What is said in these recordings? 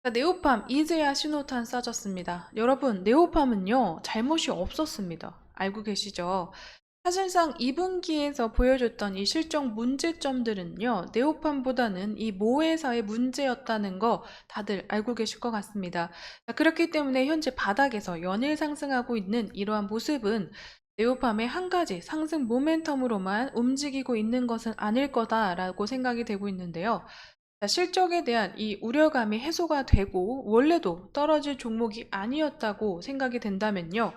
자, 네오팜 이제야 신호탄 쏴졌습니다. 여러분, 네오팜은요, 잘못이 없었습니다. 알고 계시죠? 사실상 2분기에서 보여줬던 이 실적 문제점들은요, 네오팜보다는 이 모회사의 문제였다는 거 다들 알고 계실 것 같습니다. 자, 그렇기 때문에 현재 바닥에서 연일 상승하고 있는 이러한 모습은 네오팜의 한 가지 상승 모멘텀으로만 움직이고 있는 것은 아닐 거다라고 생각이 되고 있는데요. 자, 실적에 대한 이 우려감이 해소가 되고 원래도 떨어질 종목이 아니었다고 생각이 된다면요.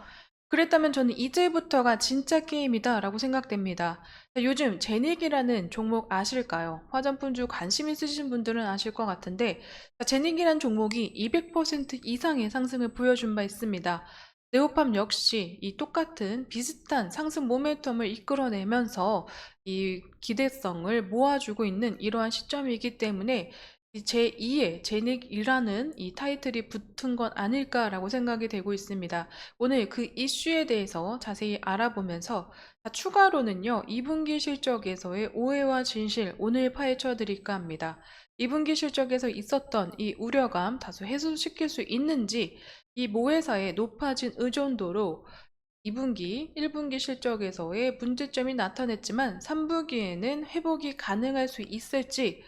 그랬다면 저는 이제부터가 진짜 게임이다 라고 생각됩니다. 자, 요즘 제닉이라는 종목 아실까요? 화장품주 관심 있으신 분들은 아실 것 같은데 제닉이라는 종목이 200% 이상의 상승을 보여준 바 있습니다. 네오팜 역시 이 똑같은 비슷한 상승 모멘텀을 이끌어내면서 이 기대성을 모아주고 있는 이러한 시점이기 때문에 이 제2의 제닉이라는 이 타이틀이 붙은 건 아닐까라고 생각이 되고 있습니다. 오늘 그 이슈에 대해서 자세히 알아보면서 추가로는요, 2분기 실적에서의 오해와 진실 오늘 파헤쳐 드릴까 합니다. 2분기 실적에서 있었던 이 우려감 다소 해소시킬 수 있는지, 이 모회사의 높아진 의존도로 2분기, 1분기 실적에서의 문제점이 나타냈지만 3분기에는 회복이 가능할 수 있을지,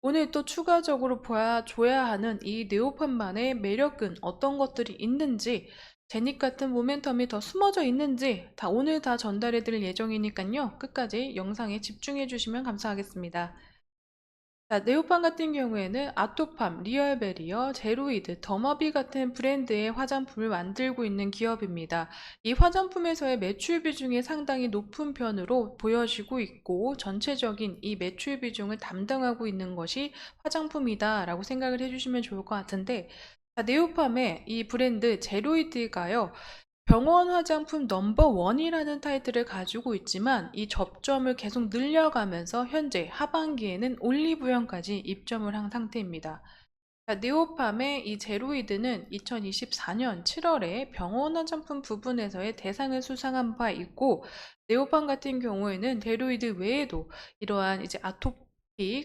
오늘 또 추가적으로 보여줘야 하는 이 네오판만의 매력은 어떤 것들이 있는지, 제닉 같은 모멘텀이 더 숨어져 있는지 오늘 다 전달해 드릴 예정이니까요. 끝까지 영상에 집중해 주시면 감사하겠습니다. 자, 네오팜 같은 경우에는 아토팜, 리얼베리어, 제로이드, 더머비 같은 브랜드의 화장품을 만들고 있는 기업입니다. 이 화장품에서의 매출 비중이 상당히 높은 편으로 보여지고 있고 전체적인 이 매출 비중을 담당하고 있는 것이 화장품이다 라고 생각을 해주시면 좋을 것 같은데, 자, 네오팜의 이 브랜드 제로이드가요, 병원 화장품 넘버원이라는 타이틀을 가지고 있지만 이 접점을 계속 늘려가면서 현재 하반기에는 올리브영까지 입점을 한 상태입니다. 자, 네오팜의 이 제로이드는 2024년 7월에 병원 화장품 부분에서의 대상을 수상한 바 있고, 네오팜 같은 경우에는 제로이드 외에도 이러한 이제 아토피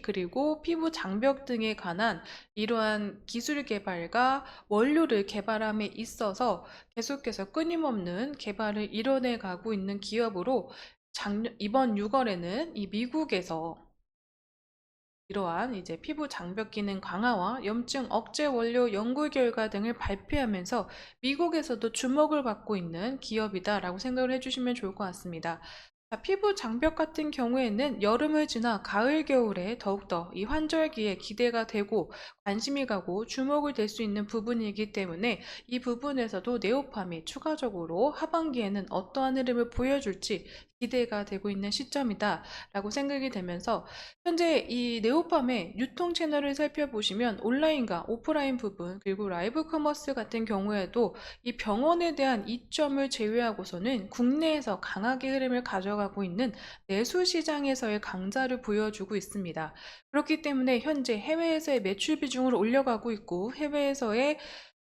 그리고 피부 장벽 등에 관한 이러한 기술 개발과 원료를 개발함에 있어서 계속해서 끊임없는 개발을 이뤄내 가고 있는 기업으로, 이번 6월에는 이 미국에서 이러한 이제 피부 장벽 기능 강화와 염증 억제 원료 연구 결과 등을 발표하면서 미국에서도 주목을 받고 있는 기업이다라고 생각을 해주시면 좋을 것 같습니다. 자, 피부 장벽 같은 경우에는 여름을 지나 가을, 겨울에 더욱더 이 환절기에 기대가 되고 관심이 가고 주목을 될 수 있는 부분이기 때문에 이 부분에서도 네오팜이 추가적으로 하반기에는 어떠한 흐름을 보여줄지 기대가 되고 있는 시점이다 라고 생각이 되면서, 현재 이 네오팜의 유통 채널을 살펴보시면 온라인과 오프라인 부분 그리고 라이브 커머스 같은 경우에도 이 병원에 대한 이점을 제외하고서는 국내에서 강하게 흐름을 가져가고 있는 내수 시장에서의 강자를 보여주고 있습니다. 그렇기 때문에 현재 해외에서의 매출 비중을 올려가고 있고 해외에서의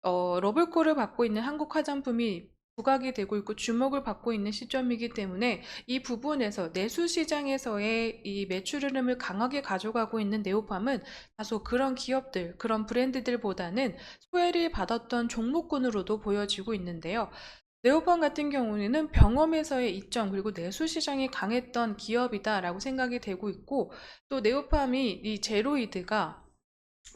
러블콜을 받고 있는 한국 화장품이 부각이 되고 있고 주목을 받고 있는 시점이기 때문에 이 부분에서 내수 시장에서의 이 매출 흐름을 강하게 가져가고 있는 네오팜은 다소 그런 기업들, 그런 브랜드들보다는 소외를 받았던 종목군으로도 보여지고 있는데요. 네오팜 같은 경우에는 병원에서의 이점 그리고 내수 시장이 강했던 기업이다라고 생각이 되고 있고, 또 네오팜이 이 제로이드가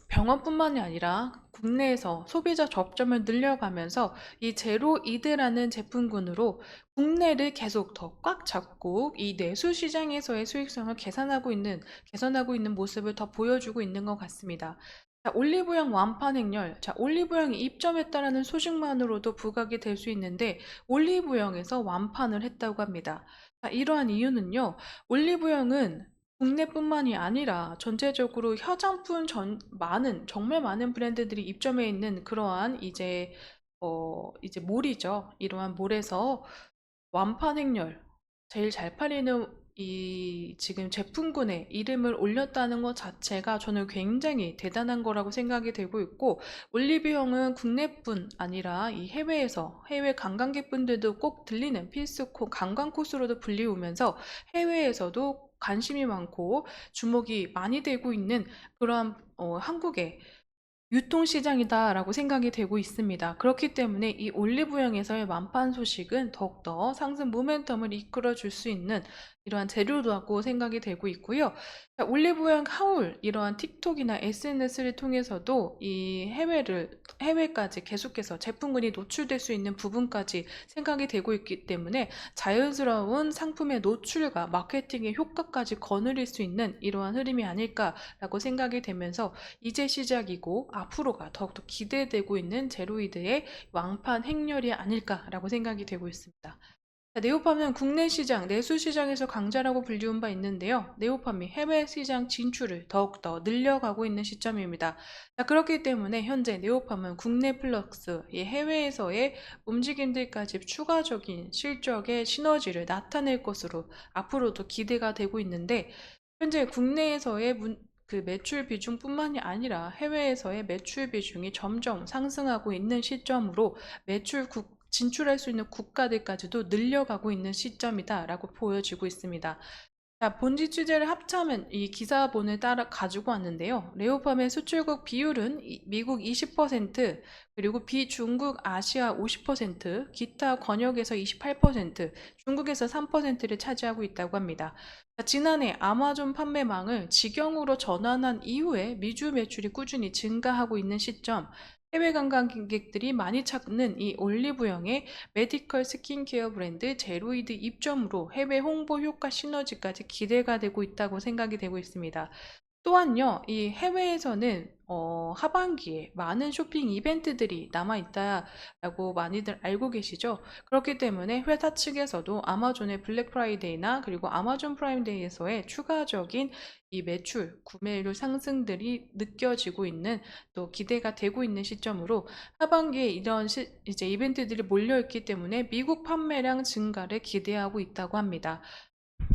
병원뿐만이 아니라 국내에서 소비자 접점을 늘려가면서 이 제로이드라는 제품군으로 국내를 계속 더 꽉 잡고 이 내수 시장에서의 수익성을 개선하고 있는 모습을 더 보여주고 있는 것 같습니다. 자, 올리브영 완판 행렬. 자, 올리브영이 입점했다라는 소식만으로도 부각이 될 수 있는데 올리브영에서 완판을 했다고 합니다. 자, 이러한 이유는요, 올리브영은 국내뿐만이 아니라 전체적으로 화장품 정말 많은 브랜드들이 입점해 있는 그러한 이제 몰이죠. 이러한 몰에서 완판 행렬, 제일 잘 팔리는 이 지금 제품군에 이름을 올렸다는 것 자체가 저는 굉장히 대단한 거라고 생각이 되고 있고, 올리브영은 국내뿐 아니라 이 해외 관광객분들도 꼭 들리는 필수 관광 코스로도 불리우면서 해외에서도 관심이 많고 주목이 많이 되고 있는 그러한 한국의 유통시장이다라고 생각이 되고 있습니다. 그렇기 때문에 이 올리브영에서의 완판 소식은 더욱더 상승 모멘텀을 이끌어 줄 수 있는 이러한 재료라고 생각이 되고 있고요. 자, 올리브영 하울 이러한 틱톡이나 SNS를 통해서도 이 해외까지 계속해서 제품군이 노출될 수 있는 부분까지 생각이 되고 있기 때문에 자연스러운 상품의 노출과 마케팅의 효과까지 거느릴 수 있는 이러한 흐름이 아닐까라고 생각이 되면서 이제 시작이고 앞으로가 더욱더 기대되고 있는 제로이드의 왕판 행렬이 아닐까라고 생각이 되고 있습니다. 자, 네오팜은 국내 시장, 내수 시장에서 강자라고 불리운 바 있는데요. 네오팜이 해외 시장 진출을 더욱더 늘려가고 있는 시점입니다. 자, 그렇기 때문에 현재 네오팜은 국내 플러스 이 해외에서의 움직임들까지 추가적인 실적의 시너지를 나타낼 것으로 앞으로도 기대가 되고 있는데 현재 국내에서의 그 매출 비중뿐만이 아니라 해외에서의 매출 비중이 점점 상승하고 있는 시점으로 진출할 수 있는 국가들까지도 늘려가고 있는 시점이다라고 보여지고 있습니다. 자, 본지 취재를 합치면 이 기사본을 따라 가지고 왔는데요. 레오팜의 수출국 비율은 미국 20%, 그리고 비중국 아시아 50%, 기타 권역에서 28%, 중국에서 3%를 차지하고 있다고 합니다. 자, 지난해 아마존 판매망을 직영으로 전환한 이후에 미주 매출이 꾸준히 증가하고 있는 시점, 해외 관광객들이 많이 찾는 이 올리브영의 메디컬 스킨케어 브랜드 제로이드 입점으로 해외 홍보 효과 시너지까지 기대가 되고 있다고 생각이 되고 있습니다. 또한요, 이 해외에서는 하반기에 많은 쇼핑 이벤트들이 남아있다라고 많이들 알고 계시죠? 그렇기 때문에 회사 측에서도 아마존의 블랙 프라이데이나 그리고 아마존 프라임데이에서의 추가적인 이 매출, 구매율 상승들이 느껴지고 있는 또 기대가 되고 있는 시점으로 하반기에 이런 이제 이벤트들이 몰려있기 때문에 미국 판매량 증가를 기대하고 있다고 합니다.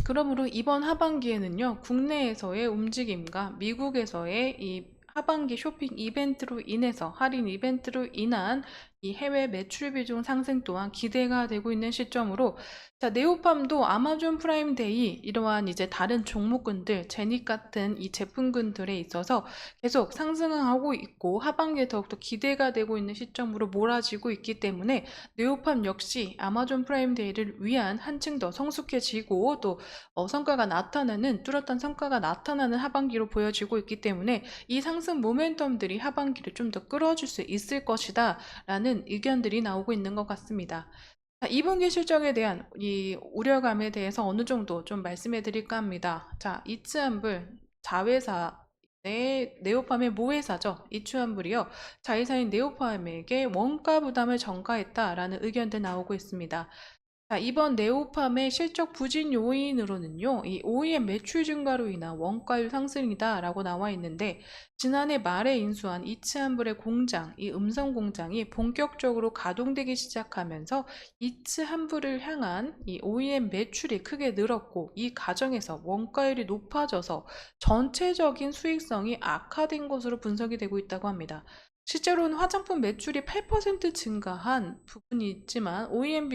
그러므로 이번 하반기에는요, 국내에서의 움직임과 미국에서의 이 하반기 쇼핑 이벤트로 인해서, 할인 이벤트로 인한 이 해외 매출 비중 상승 또한 기대가 되고 있는 시점으로, 자, 네오팜도 아마존 프라임 데이, 이러한 이제 다른 종목군들, 제닉 같은 이 제품군들에 있어서 계속 상승하고 있고, 하반기에 더욱더 기대가 되고 있는 시점으로 몰아지고 있기 때문에, 네오팜 역시 아마존 프라임 데이를 위한 한층 더 성숙해지고, 또 성과가 나타나는 뚜렷한 성과가 나타나는 하반기로 보여지고 있기 때문에 이 상승 모멘텀들이 하반기를 좀 더 끌어줄 수 있을 것이다 라는 의견들이 나오고 있는 것 같습니다. 자, 2분기 실적에 대한 이 우려감에 대해서 어느 정도 좀 말씀해 드릴까 합니다. 자, 이츠한불 자회사 네오팜의 모회사죠. 이츠한불이요. 자회사인 네오팜에게 원가 부담을 전가했다라는 의견들 나오고 있습니다. 자, 이번 네오팜의 실적 부진 요인으로는요, 이 OEM 매출 증가로 인한 원가율 상승이다라고 나와 있는데, 지난해 말에 인수한 이츠한불의 공장, 이 음성 공장이 본격적으로 가동되기 시작하면서 이츠한불을 향한 이 OEM 매출이 크게 늘었고, 이 과정에서 원가율이 높아져서 전체적인 수익성이 악화된 것으로 분석이 되고 있다고 합니다. 실제로는 화장품 매출이 8% 증가한 부분이 있지만 OEM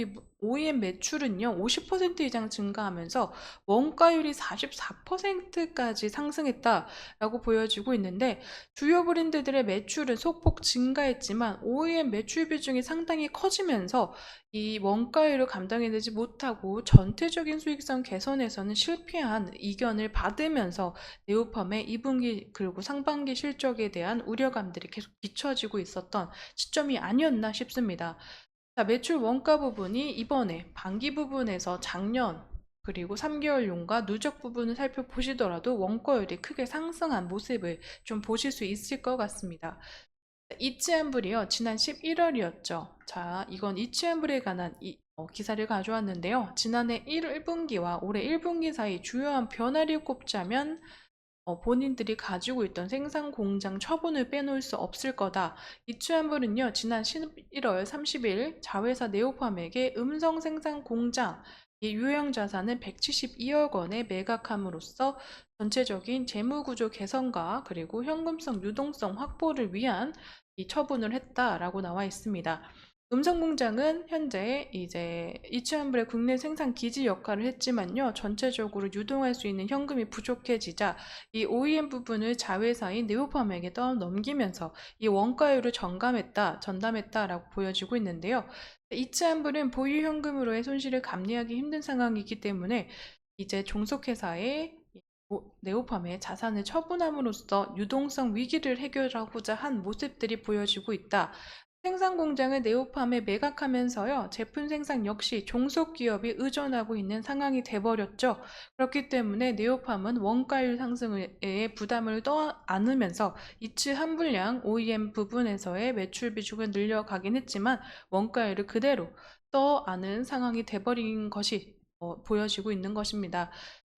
매출은요 50% 이상 증가하면서 원가율이 44%까지 상승했다라고 보여지고 있는데 주요 브랜드들의 매출은 소폭 증가했지만 OEM 매출 비중이 상당히 커지면서 이 원가율을 감당해내지 못하고 전체적인 수익성 개선에서는 실패한 이견을 받으면서 네오팜의 2분기 그리고 상반기 실적에 대한 우려감들이 계속 비춰지고 있었던 시점이 아니었나 싶습니다. 자, 매출 원가 부분이 이번에 반기 부분에서 작년 그리고 3개월용과 누적 부분을 살펴보시더라도 원가율이 크게 상승한 모습을 좀 보실 수 있을 것 같습니다. 이치한불이요. 지난 11월이었죠. 자, 이건 이치한불에 관한 기사를 가져왔는데요. 지난해 1분기와 올해 1분기 사이 주요한 변화를 꼽자면 본인들이 가지고 있던 생산 공장 처분을 빼놓을 수 없을 거다. 이추한불은요, 지난 11월 30일 자회사 네오팜에게 음성 생산 공장, 이 유형 자산은 172억 원에 매각함으로써 전체적인 재무구조 개선과 그리고 현금성 유동성 확보를 위한 이 처분을 했다라고 나와 있습니다. 음성공장은 현재 이제 이츠한블의 국내 생산 기지 역할을 했지만요. 전체적으로 유동할 수 있는 현금이 부족해지자 이 OEM 부분을 자회사인 네오팜에게 떠넘기면서 이 원가율을 전담했다라고 보여지고 있는데요. 이츠한블은 보유 현금으로의 손실을 감내하기 힘든 상황이기 때문에 이제 종속회사의 네오팜의 자산을 처분함으로써 유동성 위기를 해결하고자 한 모습들이 보여지고 있다. 생산 공장을 네오팜에 매각하면서요, 제품 생산 역시 종속기업이 의존하고 있는 상황이 돼버렸죠. 그렇기 때문에 네오팜은 원가율 상승에 부담을 떠 안으면서 이츠 한불량 OEM 부분에서의 매출 비중을 늘려가긴 했지만 원가율을 그대로 떠 안은 상황이 돼버린 것이 보여지고 있는 것입니다.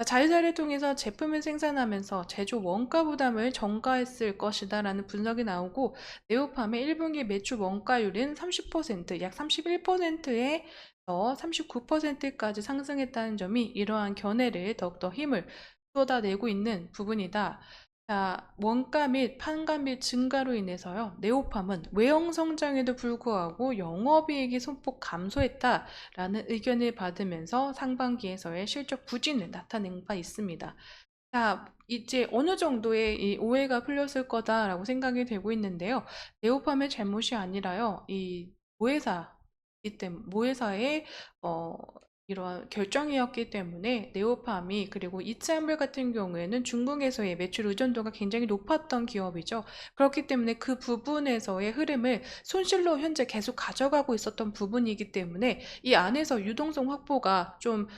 자회사를 통해서 제품을 생산하면서 제조 원가 부담을 전가했을 것이다라는 분석이 나오고 네오팜의 1분기 매출 원가율은 30%, 약 31%에 39%까지 상승했다는 점이 이러한 견해를 더욱더 힘을 쏟아내고 있는 부분이다. 자, 원가 및 판가 및 증가로 인해서요, 네오팜은 외형 성장에도 불구하고 영업이익이 소폭 감소했다라는 의견을 받으면서 상반기에서의 실적 부진을 나타낸 바 있습니다. 자, 이제 어느 정도의 이 오해가 풀렸을 거다라고 생각이 되고 있는데요. 네오팜의 잘못이 아니라요. 이 모회사의 어, 이러한 결정이었기 때문에 네오팜이 그리고 이츠한블 같은 경우에는 중국에서의 매출 의존도가 굉장히 높았던 기업이죠. 그렇기 때문에 그 부분에서의 흐름을 손실로 현재 계속 가져가고 있었던 부분이기 때문에 이 안에서 유동성 확보가 좀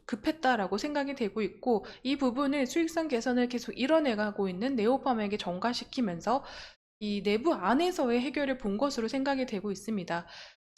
급했다라고 생각이 되고 있고 이 부분을 수익성 개선을 계속 이뤄내가고 있는 네오팜에게 전가시키면서 이 내부 안에서의 해결을 본 것으로 생각이 되고 있습니다.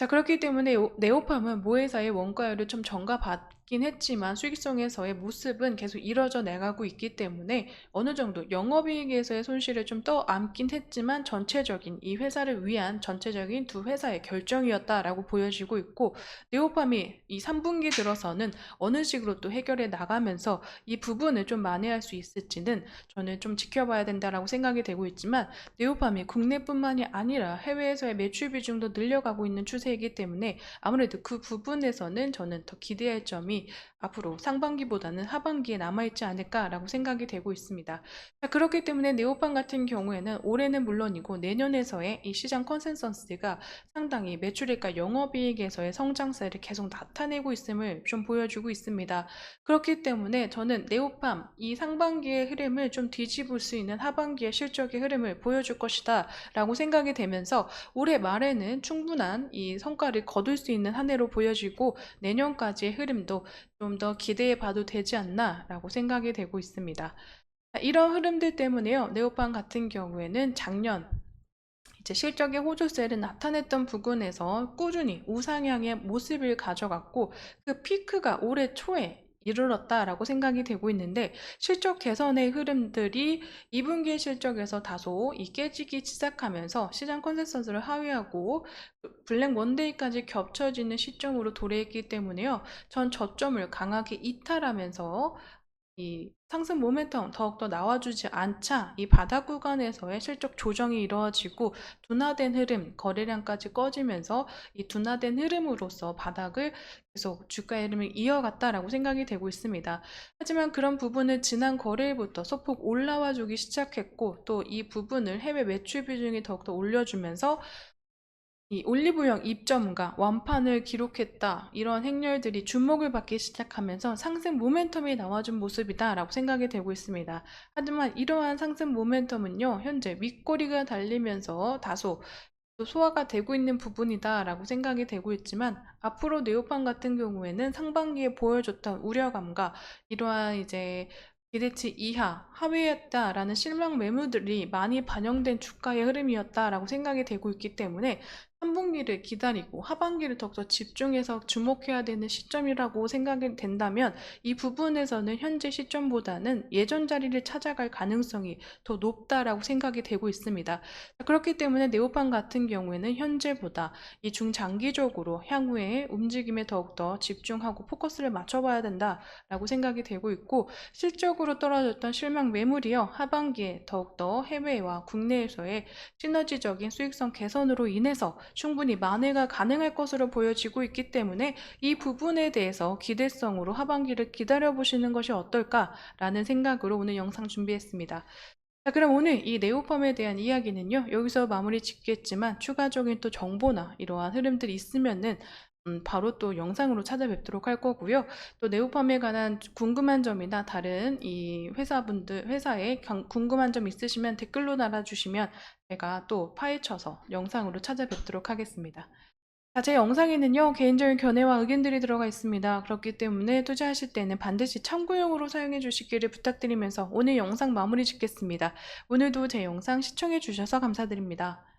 자, 그렇기 때문에 네오팜은 모회사의 원가율을 좀 전가받긴 했지만 수익성에서의 모습은 계속 이뤄져 나가고 있기 때문에 어느 정도 영업이익에서의 손실을 좀 떠안긴 했지만 전체적인 이 회사를 위한 전체적인 두 회사의 결정이었다라고 보여지고 있고 네오팜이 이 3분기 들어서는 어느 식으로 또 해결해 나가면서 이 부분을 좀 만회할 수 있을지는 저는 좀 지켜봐야 된다라고 생각이 되고 있지만 네오팜이 국내뿐만이 아니라 해외에서의 매출 비중도 늘려가고 있는 추세이기 때문에 아무래도 그 부분에서는 저는 더 기대할 점이 앞으로 상반기보다는 하반기에 남아있지 않을까라고 생각이 되고 있습니다. 자, 그렇기 때문에 네오팜 같은 경우에는 올해는 물론이고 내년에서의 이 시장 컨센서스가 상당히 매출액과 영업이익에서의 성장세를 계속 나타내고 있음을 좀 보여주고 있습니다. 그렇기 때문에 저는 네오팜 이 상반기의 흐름을 좀 뒤집을 수 있는 하반기의 실적의 흐름을 보여줄 것이다 라고 생각이 되면서 올해 말에는 충분한 이 성과를 거둘 수 있는 한 해로 보여지고 내년까지의 흐름도 좀 더 기대해 봐도 되지 않나 라고 생각이 되고 있습니다. 이런 흐름들 때문에요, 네오팜 같은 경우에는 작년 이제 실적의 호조세를 나타냈던 부분에서 꾸준히 우상향의 모습을 가져갔고 그 피크가 올해 초에 이르렀다라고 생각이 되고 있는데 실적 개선의 흐름들이 2분기 실적에서 다소 깨지기 시작하면서 시장 컨센서스를 하회하고 블랙 원데이까지 겹쳐지는 시점으로 도래했기 때문에요. 전 저점을 강하게 이탈하면서 이 상승 모멘텀 더욱더 나와주지 않자 이 바닥 구간에서의 실적 조정이 이루어지고 둔화된 흐름, 거래량까지 꺼지면서 이 둔화된 흐름으로서 바닥을 계속 주가의 흐름을 이어갔다라고 생각이 되고 있습니다. 하지만 그런 부분을 지난 거래일부터 소폭 올라와 주기 시작했고 또 이 부분을 해외 매출 비중이 더욱더 올려주면서 이 올리브영 입점과 완판을 기록했다. 이런 행렬들이 주목을 받기 시작하면서 상승 모멘텀이 나와준 모습이다라고 생각이 되고 있습니다. 하지만 이러한 상승 모멘텀은요, 현재 윗꼬리가 달리면서 다소 또 소화가 되고 있는 부분이다라고 생각이 되고 있지만 앞으로 네오팜 같은 경우에는 상반기에 보여줬던 우려감과 이러한 이제 기대치 이하, 하회였다라는 실망 매물들이 많이 반영된 주가의 흐름이었다라고 생각이 되고 있기 때문에 3분기를 기다리고 하반기를 더욱더 집중해서 주목해야 되는 시점이라고 생각이 된다면 이 부분에서는 현재 시점보다는 예전 자리를 찾아갈 가능성이 더 높다라고 생각이 되고 있습니다. 그렇기 때문에 네오팜 같은 경우에는 현재보다 이 중장기적으로 향후에 움직임에 더욱더 집중하고 포커스를 맞춰봐야 된다라고 생각이 되고 있고 실적으로 떨어졌던 실망 매물이요 하반기에 더욱더 해외와 국내에서의 시너지적인 수익성 개선으로 인해서 충분히 만회가 가능할 것으로 보여지고 있기 때문에 이 부분에 대해서 기대성으로 하반기를 기다려보시는 것이 어떨까라는 생각으로 오늘 영상 준비했습니다. 자, 그럼 오늘 이 네오팜에 대한 이야기는요, 여기서 마무리 짓겠지만 추가적인 또 정보나 이러한 흐름들이 있으면은 바로 또 영상으로 찾아뵙도록 할 거고요. 또 네오팜에 관한 궁금한 점이나 다른 이 회사에 궁금한 점 있으시면 댓글로 달아주시면 제가 또 파헤쳐서 영상으로 찾아뵙도록 하겠습니다. 자, 제 영상에는요, 개인적인 견해와 의견들이 들어가 있습니다. 그렇기 때문에 투자하실 때는 반드시 참고용으로 사용해 주시기를 부탁드리면서 오늘 영상 마무리 짓겠습니다. 오늘도 제 영상 시청해 주셔서 감사드립니다.